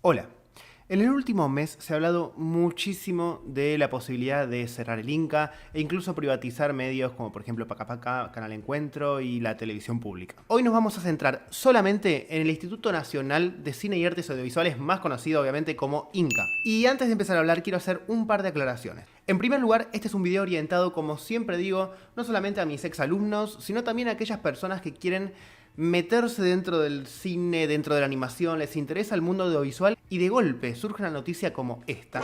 Hola. En el último mes se ha hablado muchísimo de la posibilidad de cerrar el Inca e incluso privatizar medios como por ejemplo Pacapacá, Canal Encuentro y la televisión pública. Hoy nos vamos a centrar solamente en el Instituto Nacional de Cine y Artes Audiovisuales, más conocido obviamente como INCA. Y antes de empezar a hablar quiero hacer un par de aclaraciones. En primer lugar, este es un video orientado, como siempre digo, no solamente a mis exalumnos, sino también a aquellas personas que quieren meterse dentro del cine, dentro de la animación, les interesa el mundo audiovisual y de golpe surge una noticia como esta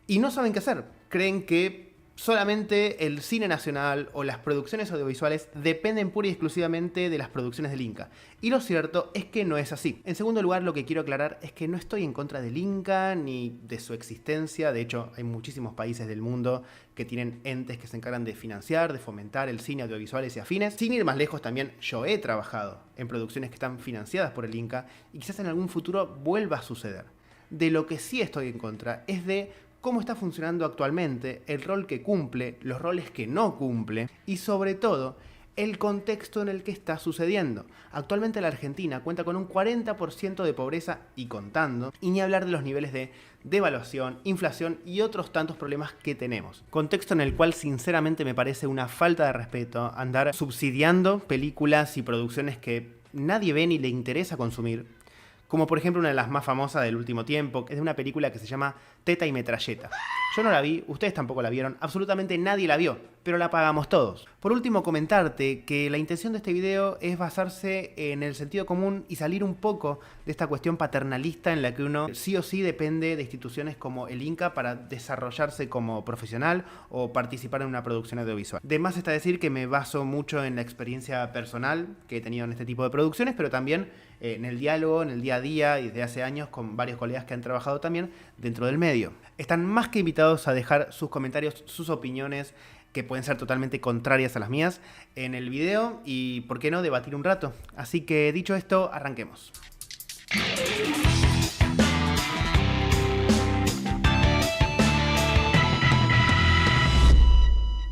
y no saben qué hacer. Creen que solamente el cine nacional o las producciones audiovisuales dependen pura y exclusivamente de las producciones del Inca. Y lo cierto es que no es así. En segundo lugar, lo que quiero aclarar es que no estoy en contra del Inca ni de su existencia. De hecho, hay muchísimos países del mundo que tienen entes que se encargan de financiar, de fomentar el cine, audiovisuales y afines. Sin ir más lejos, también yo he trabajado en producciones que están financiadas por el Inca y quizás en algún futuro vuelva a suceder. De lo que sí estoy en contra es de cómo está funcionando actualmente, el rol que cumple, los roles que no cumple y sobre todo el contexto en el que está sucediendo. Actualmente la Argentina cuenta con un 40% de pobreza y contando, y ni hablar de los niveles de devaluación, inflación y otros tantos problemas que tenemos. Contexto en el cual sinceramente me parece una falta de respeto andar subsidiando películas y producciones que nadie ve ni le interesa consumir. Como por ejemplo una de las más famosas del último tiempo, que es de una película que se llama Teta y Metralleta. Yo no la vi, ustedes tampoco la vieron, absolutamente nadie la vio, pero la pagamos todos. Por último, comentarte que la intención de este video es basarse en el sentido común y salir un poco de esta cuestión paternalista en la que uno sí o sí depende de instituciones como el Inca para desarrollarse como profesional o participar en una producción audiovisual. De más está decir que me baso mucho en la experiencia personal que he tenido en este tipo de producciones, pero también en el diálogo, en el día a día y desde hace años con varios colegas que han trabajado también dentro del medio. Están más que invitados a dejar sus comentarios, sus opiniones, que pueden ser totalmente contrarias a las mías, en el video y, ¿por qué no?, debatir un rato. Así que, dicho esto, arranquemos.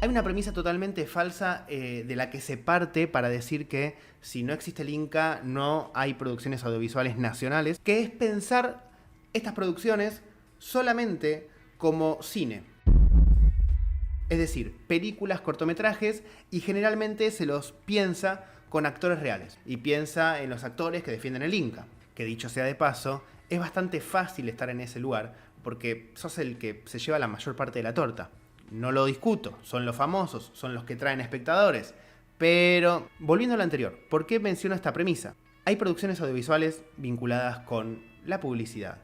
Hay una premisa totalmente falsa de la que se parte para decir que si no existe el Inca no hay producciones audiovisuales nacionales, que es pensar estas producciones solamente como cine. Es decir, películas, cortometrajes, y generalmente se los piensa con actores reales. Y piensa en los actores que defienden el Inca. Que dicho sea de paso, es bastante fácil estar en ese lugar porque sos el que se lleva la mayor parte de la torta. No lo discuto, son los famosos, son los que traen espectadores. Pero, volviendo a lo anterior, ¿por qué menciono esta premisa? Hay producciones audiovisuales vinculadas con la publicidad,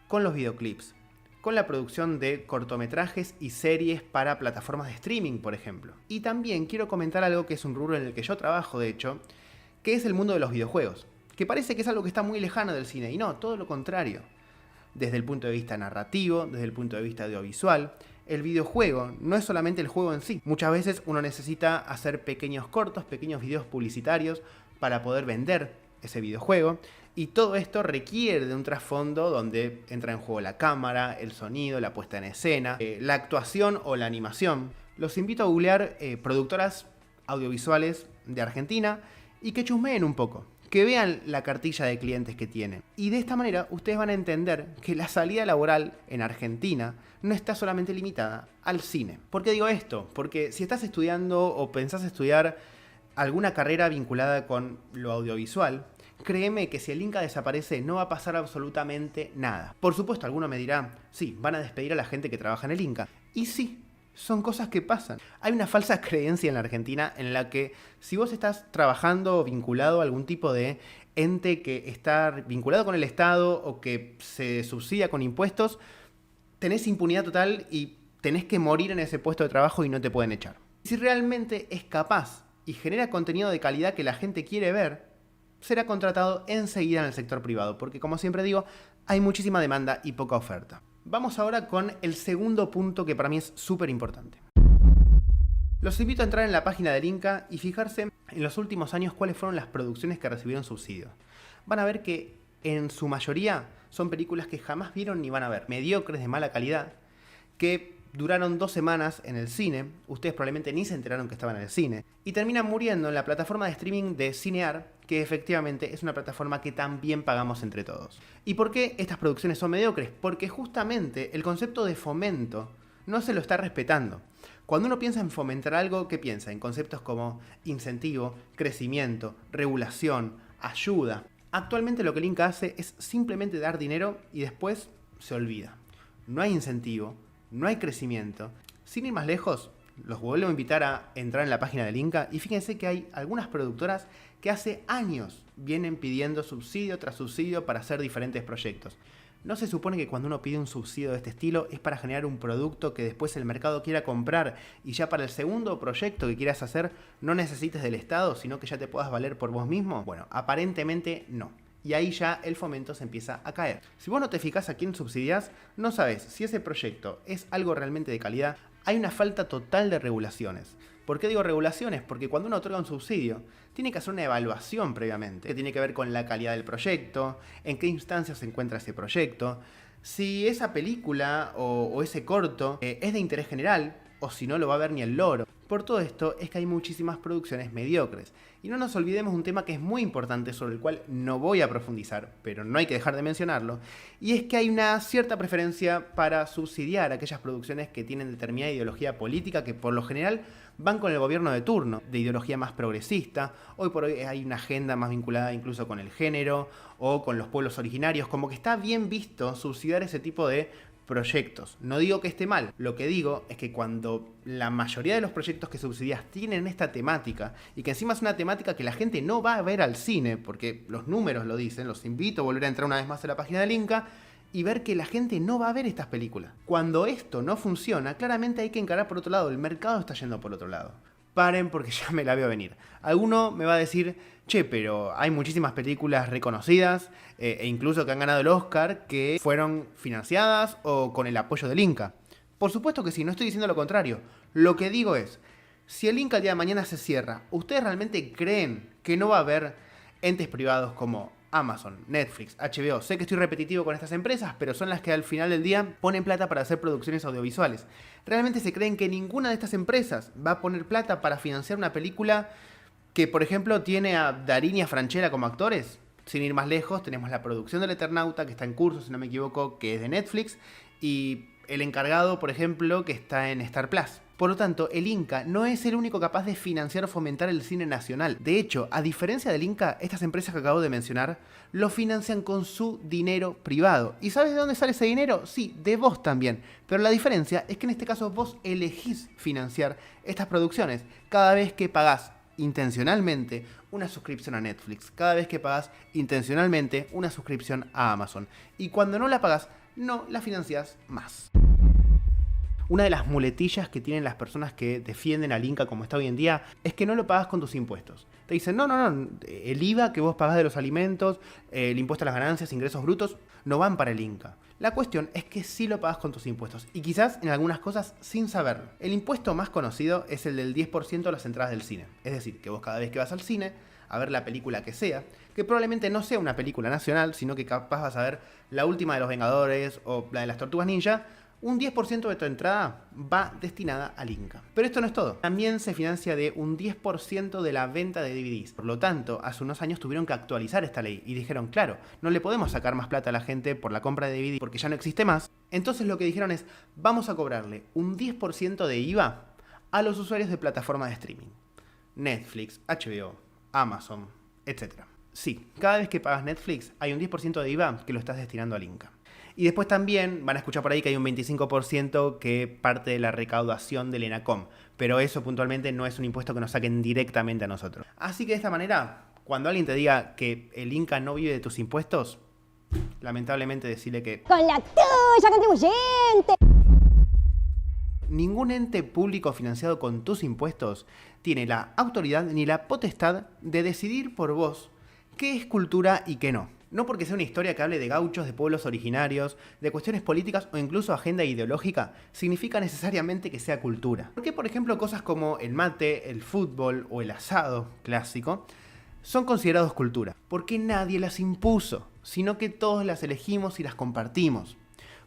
con los videoclips, con la producción de cortometrajes y series para plataformas de streaming, por ejemplo. Y también quiero comentar algo que es un rubro en el que yo trabajo, de hecho, que es el mundo de los videojuegos, que parece que es algo que está muy lejano del cine, y no, todo lo contrario. Desde el punto de vista narrativo, desde el punto de vista audiovisual, el videojuego no es solamente el juego en sí. Muchas veces uno necesita hacer pequeños cortos, pequeños videos publicitarios para poder vender ese videojuego. Y todo esto requiere de un trasfondo donde entra en juego la cámara, el sonido, la puesta en escena, la actuación o la animación. Los invito a googlear productoras audiovisuales de Argentina y que chusmeen un poco, que vean la cartilla de clientes que tienen. Y de esta manera ustedes van a entender que la salida laboral en Argentina no está solamente limitada al cine. ¿Por qué digo esto? Porque si estás estudiando o pensás estudiar alguna carrera vinculada con lo audiovisual, créeme que si el Inca desaparece no va a pasar absolutamente nada. Por supuesto, alguno me dirá, sí, van a despedir a la gente que trabaja en el Inca. Y sí, son cosas que pasan. Hay una falsa creencia en la Argentina en la que si vos estás trabajando o vinculado a algún tipo de ente que está vinculado con el Estado o que se subsidia con impuestos, tenés impunidad total y tenés que morir en ese puesto de trabajo y no te pueden echar. Si realmente es capaz y genera contenido de calidad que la gente quiere ver, será contratado enseguida en el sector privado, porque como siempre digo, hay muchísima demanda y poca oferta. Vamos ahora con el segundo punto que para mí es súper importante. Los invito a entrar en la página del Inca y fijarse en los últimos años cuáles fueron las producciones que recibieron subsidios. Van a ver que en su mayoría son películas que jamás vieron ni van a ver, mediocres, de mala calidad, que duraron 2 semanas en el cine, ustedes probablemente ni se enteraron que estaban en el cine, y terminan muriendo en la plataforma de streaming de Cinear, que efectivamente es una plataforma que también pagamos entre todos. ¿Y por qué estas producciones son mediocres? Porque justamente el concepto de fomento no se lo está respetando. Cuando uno piensa en fomentar algo, ¿qué piensa? En conceptos como incentivo, crecimiento, regulación, ayuda. Actualmente lo que el Inca hace es simplemente dar dinero y después se olvida. No hay incentivo, no hay crecimiento. Sin ir más lejos, los vuelvo a invitar a entrar en la página del Inca y fíjense que hay algunas productoras que hace años vienen pidiendo subsidio tras subsidio para hacer diferentes proyectos. ¿No se supone que cuando uno pide un subsidio de este estilo es para generar un producto que después el mercado quiera comprar y ya para el segundo proyecto que quieras hacer no necesites del Estado, sino que ya te puedas valer por vos mismo? Bueno, aparentemente no. Y ahí ya el fomento se empieza a caer. Si vos no te fijás a quién subsidiás, no sabés si ese proyecto es algo realmente de calidad. Hay una falta total de regulaciones. ¿Por qué digo regulaciones? Porque cuando uno otorga un subsidio, tiene que hacer una evaluación previamente, que tiene que ver con la calidad del proyecto, en qué instancias se encuentra ese proyecto, si esa película o ese corto es de interés general, o si no lo va a ver ni el loro. Por todo esto es que hay muchísimas producciones mediocres. Y no nos olvidemos un tema que es muy importante, sobre el cual no voy a profundizar, pero no hay que dejar de mencionarlo, y es que hay una cierta preferencia para subsidiar aquellas producciones que tienen determinada ideología política que por lo general van con el gobierno de turno, de ideología más progresista. Hoy por hoy hay una agenda más vinculada incluso con el género o con los pueblos originarios, como que está bien visto subsidiar ese tipo de proyectos. No digo que esté mal, lo que digo es que cuando la mayoría de los proyectos que subsidias tienen esta temática, y que encima es una temática que la gente no va a ver al cine, porque los números lo dicen, los invito a volver a entrar una vez más a la página del Inca, y ver que la gente no va a ver estas películas. Cuando esto no funciona, claramente hay que encarar por otro lado, el mercado está yendo por otro lado. Paren porque ya me la veo venir. Alguno me va a decir, che, pero hay muchísimas películas reconocidas e incluso que han ganado el Oscar que fueron financiadas o con el apoyo del Inca. Por supuesto que sí, no estoy diciendo lo contrario. Lo que digo es, si el Inca el día de mañana se cierra, ¿ustedes realmente creen que no va a haber entes privados como Amazon, Netflix, HBO? Sé que estoy repetitivo con estas empresas, pero son las que al final del día ponen plata para hacer producciones audiovisuales. ¿Realmente se creen que ninguna de estas empresas va a poner plata para financiar una película que, por ejemplo, tiene a Darín y a Franchella como actores? Sin ir más lejos, tenemos la producción del Eternauta, que está en curso, si no me equivoco, que es de Netflix, y El Encargado, por ejemplo, que está en Star Plus. Por lo tanto, el Inca no es el único capaz de financiar o fomentar el cine nacional. De hecho, a diferencia del Inca, estas empresas que acabo de mencionar lo financian con su dinero privado. ¿Y sabes de dónde sale ese dinero? Sí, de vos también. Pero la diferencia es que en este caso vos elegís financiar estas producciones cada vez que pagás intencionalmente una suscripción a Netflix, cada vez que pagás intencionalmente una suscripción a Amazon. Y cuando no la pagás, no la financiás más. Una de las muletillas que tienen las personas que defienden al Inca como está hoy en día es que no lo pagas con tus impuestos. Te dicen, no, el IVA que vos pagás de los alimentos, el impuesto a las ganancias, ingresos brutos, no van para el Inca. La cuestión es que sí lo pagas con tus impuestos, y quizás en algunas cosas sin saberlo. El impuesto más conocido es el del 10% de las entradas del cine. Es decir, que vos cada vez que vas al cine a ver la película que sea, que probablemente no sea una película nacional, sino que capaz vas a ver la última de los Vengadores o la de las Tortugas Ninja, un 10% de tu entrada va destinada al Inca. Pero esto no es todo. También se financia de un 10% de la venta de DVDs. Por lo tanto, hace unos años tuvieron que actualizar esta ley y dijeron, claro, no le podemos sacar más plata a la gente por la compra de DVD porque ya no existe más. Entonces lo que dijeron es, vamos a cobrarle un 10% de IVA a los usuarios de plataformas de streaming. Netflix, HBO, Amazon, etc. Sí, cada vez que pagas Netflix hay un 10% de IVA que lo estás destinando al Inca. Y después también van a escuchar por ahí que hay un 25% que parte de la recaudación del ENACOM. Pero eso puntualmente no es un impuesto que nos saquen directamente a nosotros. Así que de esta manera, cuando alguien te diga que el Inca no vive de tus impuestos, lamentablemente decirle que ¡con la tuya, contribuyente! Ningún ente público financiado con tus impuestos tiene la autoridad ni la potestad de decidir por vos qué es cultura y qué no. No porque sea una historia que hable de gauchos, de pueblos originarios, de cuestiones políticas o incluso agenda ideológica, significa necesariamente que sea cultura. Porque, por ejemplo, cosas como el mate, el fútbol o el asado clásico son considerados cultura. Porque nadie las impuso, sino que todos las elegimos y las compartimos.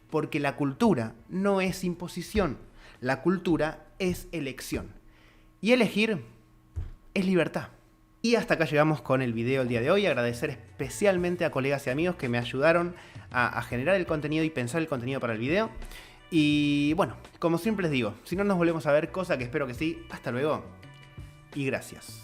Porque la cultura no es imposición. La cultura es elección. Y elegir es libertad. Y hasta acá llegamos con el video del día de hoy. Agradecer especialmente a colegas y amigos que me ayudaron a generar el contenido y pensar el contenido para el video. Y bueno, como siempre les digo, si no nos volvemos a ver, cosa que espero que sí, hasta luego y gracias.